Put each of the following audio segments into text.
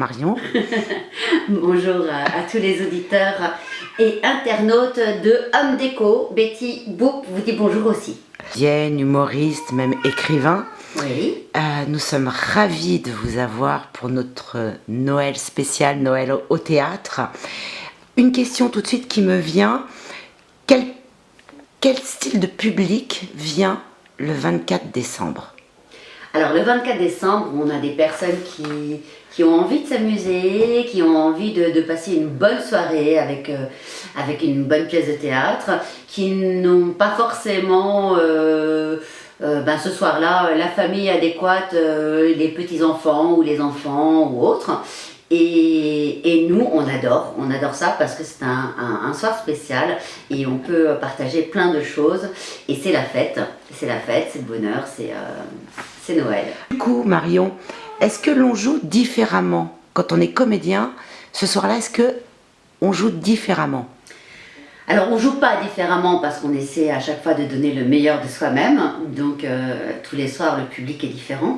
Marion. Bonjour à tous les auditeurs et internautes de Homme Déco. Betty Boop vous dit bonjour aussi. Vienne, humoriste, même écrivain. Oui. Nous sommes ravis de vous avoir pour notre Noël spécial, Noël au théâtre. Une question tout de suite qui me vient. Quel style de public vient le 24 décembre? Alors le 24 décembre, on a des personnes qui ont envie de s'amuser, qui ont envie de passer une bonne soirée avec une bonne pièce de théâtre, qui n'ont pas forcément ce soir-là la famille adéquate, les petits-enfants ou les enfants ou autres. Et nous, on adore ça parce que c'est un soir spécial et on peut partager plein de choses. Et c'est la fête, c'est le bonheur, c'est Noël. Du coup, Marion, est-ce que l'on joue différemment quand on est comédien? Ce soir-là, est-ce que on joue différemment? Alors on joue pas différemment parce qu'on essaie à chaque fois de donner le meilleur de soi-même. Donc tous les soirs, le public est différent.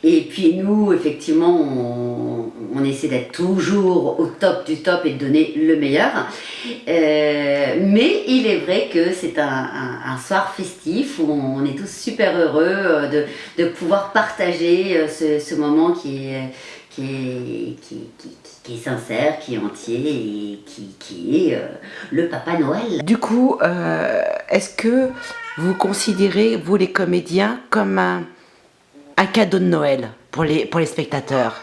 Et puis nous, effectivement, on essaie d'être toujours au top du top et de donner le meilleur. Mais il est vrai que c'est un soir festif où on est tous super heureux de pouvoir partager ce moment qui est sincère, qui est entier et qui est le Papa Noël. Du coup, est-ce que vous considérez, vous les comédiens, comme un cadeau de Noël pour les spectateurs?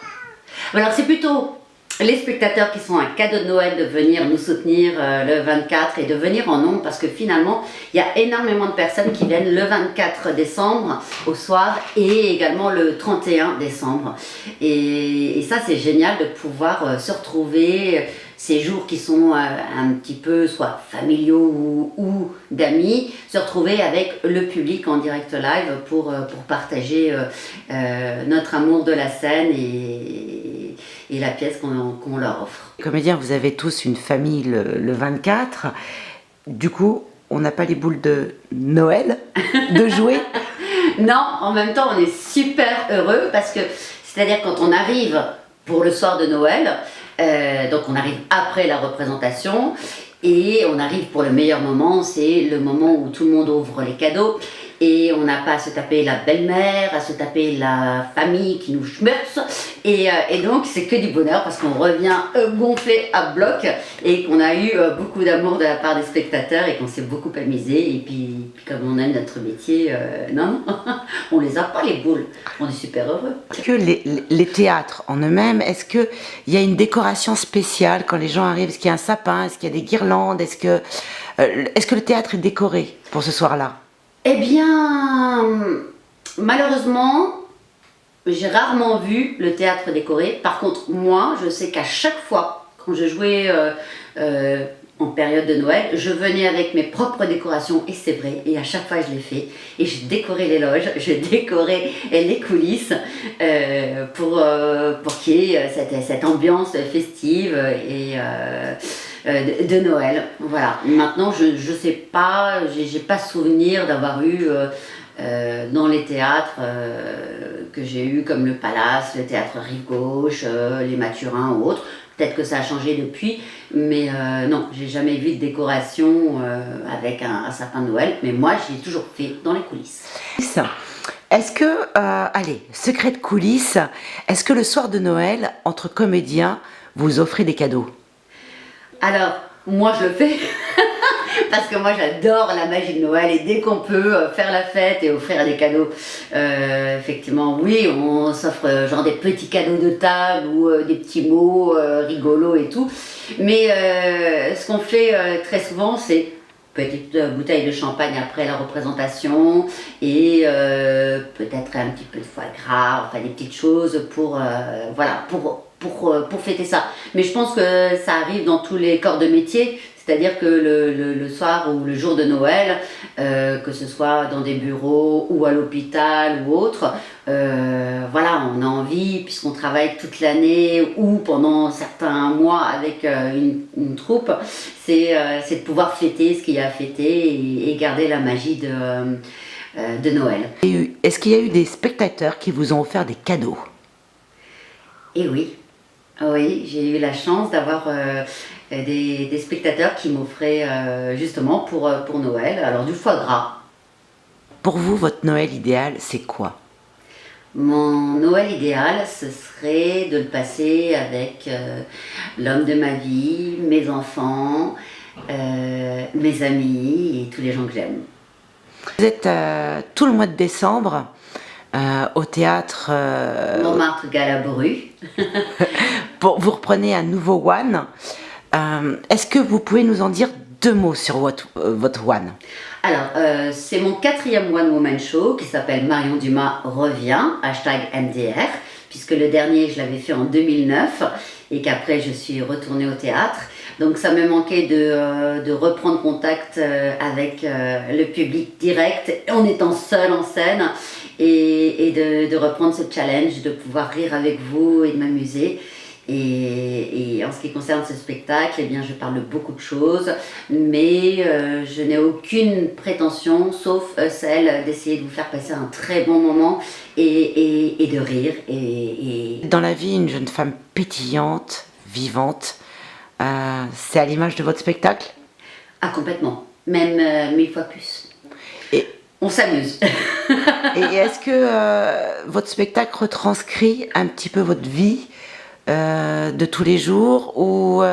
Alors c'est plutôt les spectateurs qui sont un cadeau de Noël de venir nous soutenir le 24 et de venir en nombre parce que finalement il y a énormément de personnes qui viennent le 24 décembre au soir et également le 31 décembre et ça c'est génial de pouvoir se retrouver ces jours qui sont un petit peu soit familiaux ou d'amis, se retrouver avec le public en direct live pour partager notre amour de la scène et la pièce qu'on leur offre. Les comédiens, vous avez tous une famille le 24. Du coup, on n'a pas les boules de Noël de jouer? Non, en même temps, on est super heureux parce que, c'est-à-dire quand on arrive pour le soir de Noël, donc on arrive après la représentation et on arrive pour le meilleur moment, c'est le moment où tout le monde ouvre les cadeaux et on n'a pas à se taper la belle-mère, à se taper la famille qui nous schmerz et donc c'est que du bonheur parce qu'on revient gonflé à bloc et qu'on a eu beaucoup d'amour de la part des spectateurs et qu'on s'est beaucoup amusé et puis comme on aime notre métier, non, on les a pas les boules, on est super heureux. Est-ce que les théâtres en eux-mêmes, est-ce qu'il y a une décoration spéciale quand les gens arrivent? Est-ce qu'il y a un sapin? Est-ce qu'il y a des guirlandes? Est-ce que le théâtre est décoré pour ce soir-là? Eh bien, malheureusement, j'ai rarement vu le théâtre décoré. Par contre, moi, je sais qu'à chaque fois, quand je jouais en période de Noël, je venais avec mes propres décorations, et c'est vrai, et à chaque fois je l'ai fait. Et je décorais les loges, je décorais les coulisses pour qu'il y ait cette ambiance festive et de Noël. Voilà. Maintenant, je sais pas, j'ai pas souvenir d'avoir eu dans les théâtres que j'ai eu comme le Palace, le théâtre Rive Gauche, les Mathurins ou autres. Peut-être que ça a changé depuis, mais non, j'ai jamais vu de décoration avec un sapin de Noël. Mais moi, je l'ai toujours fait dans les coulisses. Est-ce que, allez, secret de coulisses, est-ce que le soir de Noël, entre comédiens, vous offrez des cadeaux? Alors, moi je le fais parce que moi j'adore la magie de Noël et dès qu'on peut faire la fête et offrir des cadeaux, effectivement oui, on s'offre genre des petits cadeaux de table ou des petits mots rigolos et tout. Mais ce qu'on fait très souvent c'est petite bouteille de champagne après la représentation et peut-être un petit peu de foie gras, enfin des petites choses pour voilà, pour fêter ça. Mais je pense que ça arrive dans tous les corps de métier, c'est-à-dire que le soir ou le jour de Noël, que ce soit dans des bureaux ou à l'hôpital ou autre, voilà, on a envie, puisqu'on travaille toute l'année ou pendant certains mois avec une troupe, c'est de pouvoir fêter ce qu'il y a à fêter et garder la magie de Noël. Est-ce qu'il y a eu des spectateurs qui vous ont offert des cadeaux? Et oui. Oui, j'ai eu la chance d'avoir des spectateurs qui m'offraient justement pour Noël, alors du foie gras. Pour vous, votre Noël idéal, c'est quoi? Mon Noël idéal, ce serait de le passer avec l'homme de ma vie, mes enfants, mes amis et tous les gens que j'aime. Vous êtes tout le mois de décembre au théâtre. Montmartre Galabru. Vous reprenez un nouveau One. Est-ce que vous pouvez nous en dire deux mots sur votre One? Alors, c'est mon 4e One Woman Show qui s'appelle Marion Dumas revient, #MDR, puisque le dernier, je l'avais fait en 2009 et qu'après, je suis retournée au théâtre. Donc, ça me manquait de reprendre contact avec le public direct en étant seule en scène et de reprendre ce challenge, de pouvoir rire avec vous et de m'amuser. Et en ce qui concerne ce spectacle, eh bien, je parle beaucoup de choses, mais je n'ai aucune prétention, sauf celle d'essayer de vous faire passer un très bon moment et de rire. Dans la vie, une jeune femme pétillante, vivante, c'est à l'image de votre spectacle? Ah, complètement, même 1000 fois plus. Et, On s'amuse. et est-ce que votre spectacle retranscrit un petit peu votre vie de tous les jours, ou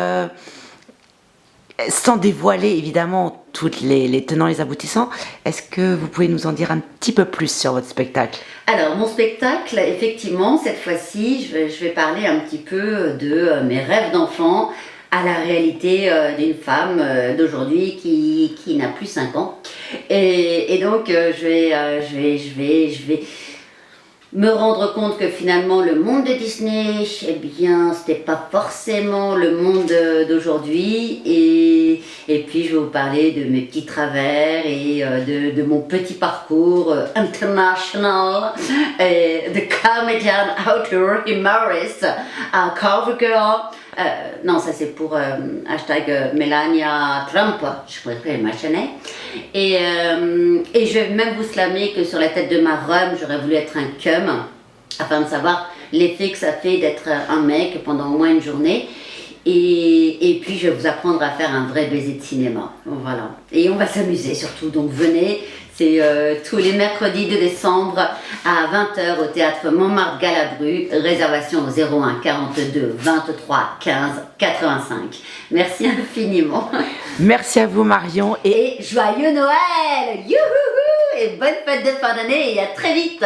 sans dévoiler évidemment toutes les tenants et les aboutissants, est-ce que vous pouvez nous en dire un petit peu plus sur votre spectacle? Alors, mon spectacle, effectivement, cette fois-ci, je vais parler un petit peu de mes rêves d'enfant à la réalité d'une femme d'aujourd'hui qui n'a plus 5 ans. Et donc, je vais me rendre compte que finalement le monde de Disney, eh bien, c'était pas forcément le monde d'aujourd'hui. Et puis je vais vous parler de mes petits travers et de mon petit parcours international, de comédienne auteur humoriste à Covergirl. Non, ça c'est pour Melania Trump, je préfère m'enchaîner. Et je vais même vous slammer que sur la tête de ma robe, j'aurais voulu être un cum, afin de savoir l'effet que ça fait d'être un mec pendant au moins une journée. Et puis je vais vous apprendre à faire un vrai baiser de cinéma. Voilà. Et on va s'amuser surtout, donc venez. C'est tous les mercredis de décembre à 20h au théâtre Montmartre Galabru. Réservation au 01 42 23 15 85. Merci infiniment. Merci à vous, Marion. Et joyeux Noël! Youhouhou! Et bonne fête de fin d'année et à très vite!